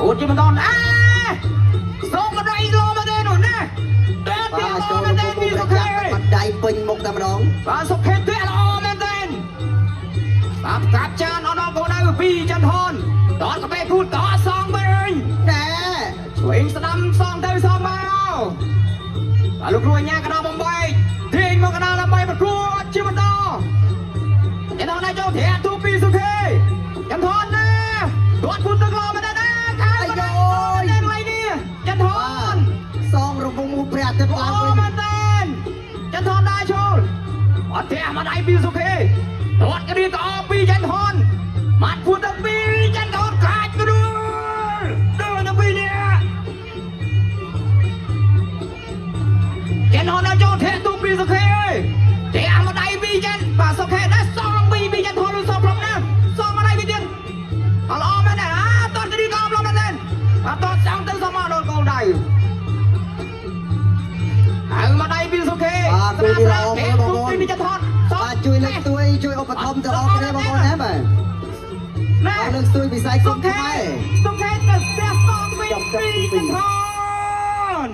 អូជីមិនតន់សូមកដៃលោមកទេនោះណាតែទីលោមកទេពីសុខេបាត់ដៃពេញមុខតែម្ដងបាទសុខេទេល្អមែនទេបាទកាប់ចានអត់ដល់កូនដៃពីចន្ទហនតតកបេគូតតសងវិញតែជួយស្ដាំសងទៅសងមកបាទលោកគ្រូអញ្ញាកណ្ដាលបំបីទាញមកកណ្ដាលដើម្បីប្រកួតជាបន្តឯនោះណៃចូលធាក់ទូពីសុខេចន្ទហនណាគាត់ពុតទឹកលោមកទេណាខាងមកទេនេះចន្ទហនសងរង្វង់មូព្រះអាទិត្យឡើងវិញមែនទេចន្ទហនដែរចូលអត់ធាក់មកដៃពីសុខេរត់គ្រាក៏អពីចន្ទហនមាត់ពុតទឹកពីចន្ទហនខ្លាចក៏ដូចទៅពីនេះចន្ទហនដល់ចូលធាក់ទូពីសុខេធាក់មកដៃពីចន្ទបាទសុខេដែរសងពីចន្ទហនលុយសងព្រមណាសងមកដៃពីទៀតអល្អមែនទេតតគ្រាក៏អល្អមែនទេតតចាំទៅសងមកដល់កូនដៃហើយមកដៃពីសុខេបាទគឺល្អមើលបងប្អូនចន្ទហនបាទជួយលើកស្ទួយជួយឧបត្ថម្ភទៅអស់គ្នាបងប្អូនណាបាទណាលើកស្ទួយវិស័យគុំខ្មែរសុខេទៅស្ទះសងពីចន្ទហន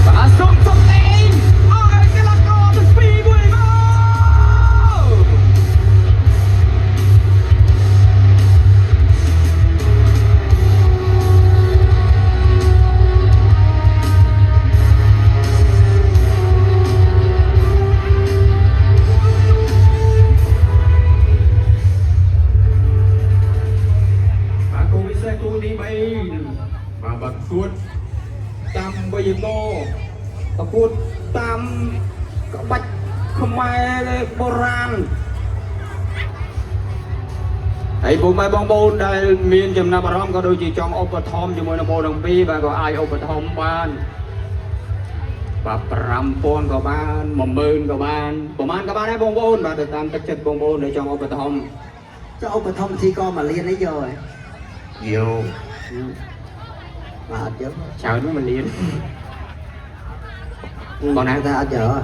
បាទសុំសុំទេអើយកីឡាករទៅស្ពីមួយមកประกวดตามใบโตประกวดตามกบัดขมายโบราณไอ้พวกไม่บองบูนได้มีนจำนำอารมณ์ก็โดยจีจองอุปธรรมอยู่มวยนโมดังปีแบบก็ไออุปธรรมบ้านแบบปรำปนกับบ้านหม่อมเบินกับบ้านประมาณกับบ้านให้บองบูนแบบตามตักจัดบองบูนในจองอุปธรรมจะอุปธรรมที่ก็มาเรียนได้เยอะเยอะmà chứ chào nó mình liền còn ăn ta ở chợ